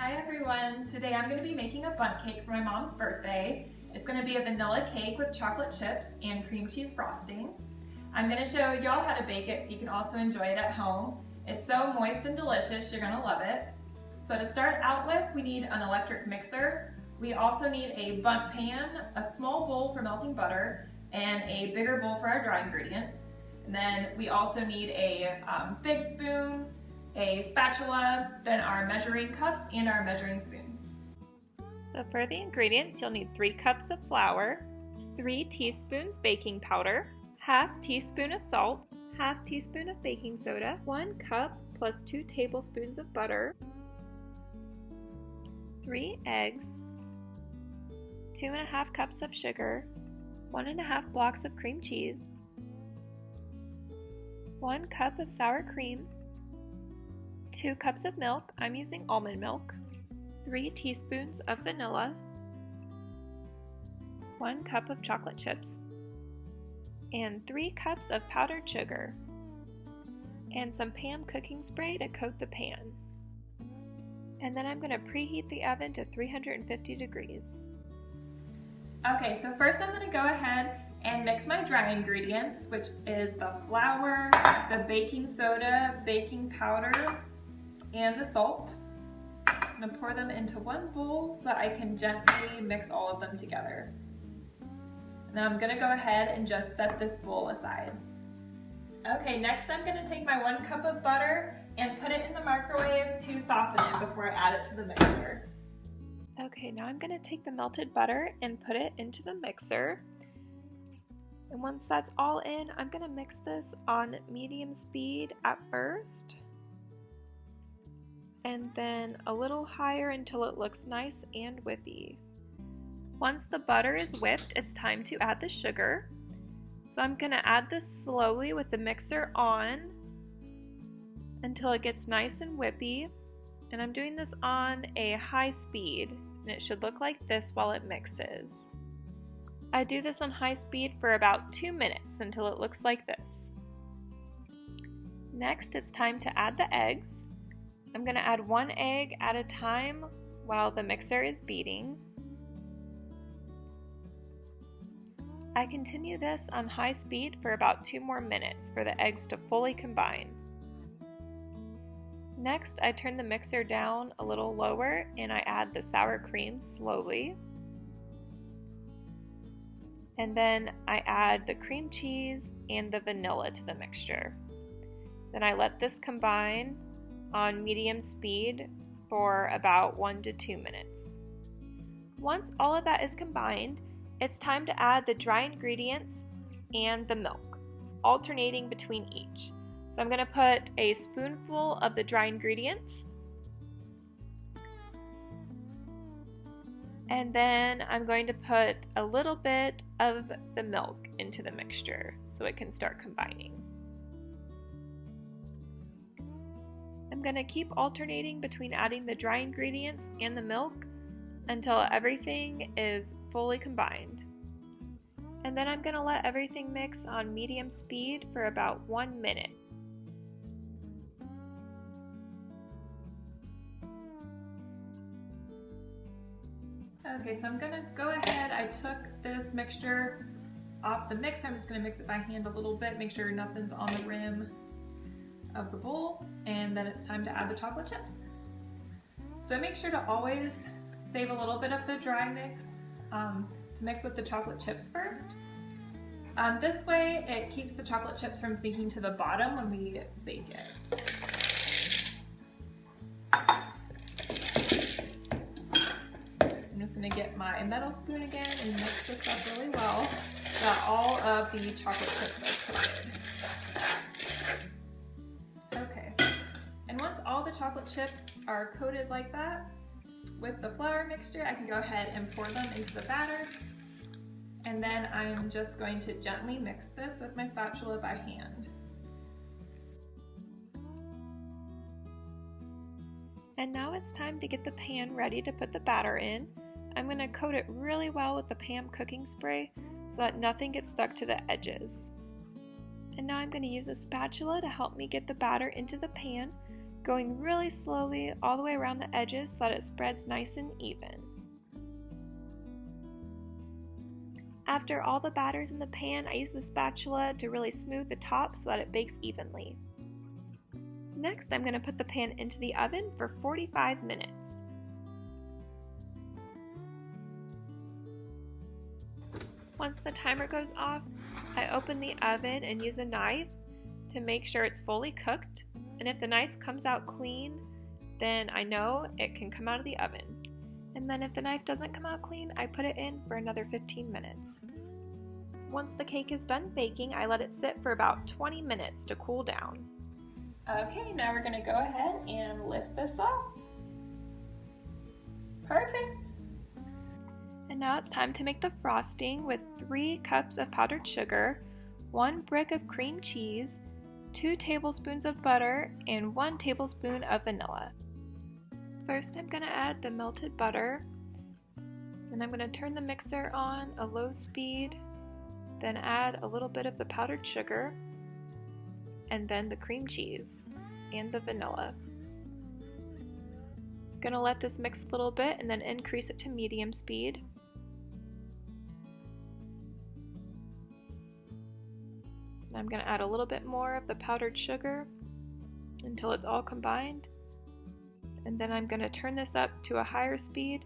Hi everyone! Today I'm going to be making a bundt cake for my mom's birthday. It's going to be a vanilla cake with chocolate chips and cream cheese frosting. I'm going to show y'all how to bake it so you can also enjoy it at home. It's so moist and delicious, you're going to love it. So to start out with, we need an electric mixer. We also need a bundt pan, a small bowl for melting butter, and a bigger bowl for our dry ingredients. And then we also need a big spoon, a spatula, then our measuring cups and our measuring spoons. So for the ingredients, you'll need 3 cups of flour, 3 teaspoons baking powder, ½ teaspoon of salt, ½ teaspoon of baking soda, 1 cup plus 2 tablespoons of butter, 3 eggs, 2½ cups of sugar, 1½ blocks of cream cheese, 1 cup of sour cream, 2 cups of milk, I'm using almond milk, 3 teaspoons of vanilla, 1 cup of chocolate chips, and 3 cups of powdered sugar, and some pan cooking spray to coat the pan. And then I'm going to preheat the oven to 350 degrees. Okay, so first I'm going to go ahead and mix my dry ingredients, which is the flour, the baking soda, baking powder, and the salt. I'm going to pour them into one bowl so that I can gently mix all of them together. Now I'm going to go ahead and just set this bowl aside. Okay, next I'm going to take my 1 cup of butter and put it in the microwave to soften it before I add it to the mixer. Okay, now I'm going to take the melted butter and put it into the mixer. And once that's all in, I'm going to mix this on medium speed at first, and then a little higher until it looks nice and whippy. Once the butter is whipped, it's time to add the sugar. So I'm going to add this slowly with the mixer on until it gets nice and whippy. And I'm doing this on a high speed, and it should look like this while it mixes. I do this on high speed for about 2 minutes until it looks like this. Next, it's time to add the eggs. I'm going to add 1 egg at a time while the mixer is beating. I continue this on high speed for about 2 more minutes for the eggs to fully combine. Next, I turn the mixer down a little lower and I add the sour cream slowly. And then I add the cream cheese and the vanilla to the mixture. Then I let this combine on medium speed for about 1 to 2 minutes. Once all of that is combined, it's time to add the dry ingredients and the milk, alternating between each. So I'm going to put a spoonful of the dry ingredients, and then I'm going to put a little bit of the milk into the mixture so it can start combining. I'm going to keep alternating between adding the dry ingredients and the milk until everything is fully combined. And then I'm going to let everything mix on medium speed for about 1 minute. Okay, so I'm going to go ahead, I took this mixture off the mixer. I'm just going to mix it by hand a little bit, make sure nothing's on the rim of the bowl, and then it's time to add the chocolate chips. So make sure to always save a little bit of the dry mix to mix with the chocolate chips first. This way it keeps the chocolate chips from sinking to the bottom when we bake it. I'm just going to get my metal spoon again and mix this up really well so that all of the chocolate chips are coated. Okay, and once all the chocolate chips are coated like that, with the flour mixture, I can go ahead and pour them into the batter. And then I'm just going to gently mix this with my spatula by hand. And now it's time to get the pan ready to put the batter in. I'm going to coat it really well with the pan cooking spray so that nothing gets stuck to the edges. And now I'm going to use a spatula to help me get the batter into the pan. going really slowly all the way around the edges so that it spreads nice and even. After all the batter's in the pan, I use the spatula to really smooth the top so that it bakes evenly. Next, I'm going to put the pan into the oven for 45 minutes. Once the timer goes off, I open the oven and use a knife to make sure it's fully cooked. And if the knife comes out clean, then I know it can come out of the oven. And then if the knife doesn't come out clean, I put it in for another 15 minutes. Once the cake is done baking, I let it sit for about 20 minutes to cool down. Okay, now we're going to go ahead and lift this off. Perfect. And now it's time to make the frosting with 3 cups of powdered sugar, 1 brick of cream cheese, 2 tablespoons of butter, and 1 tablespoon of vanilla. First, I'm going to add the melted butter, then I'm going to turn the mixer on a low speed, then add a little bit of the powdered sugar, and then the cream cheese and the vanilla. I'm going to let this mix a little bit and then increase it to medium speed. And I'm going to add a little bit more of the powdered sugar until it's all combined. And then I'm going to turn this up to a higher speed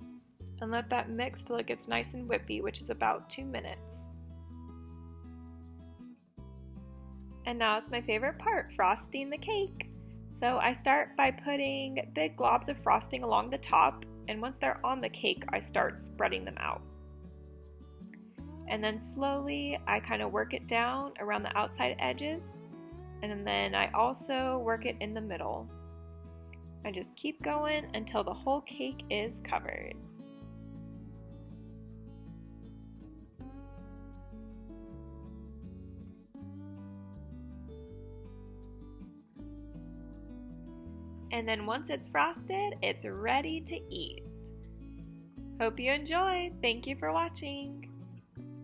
and let that mix till it gets nice and whippy, which is about 2 minutes. And now it's my favorite part, frosting the cake. So I start by putting big globs of frosting along the top, and once they're on the cake, I start spreading them out. And then slowly I kind of work it down around the outside edges, and then I also work it in the middle. I just keep going until the whole cake is covered. And then once it's frosted, it's ready to eat. Hope you enjoyed. Thank you for watching.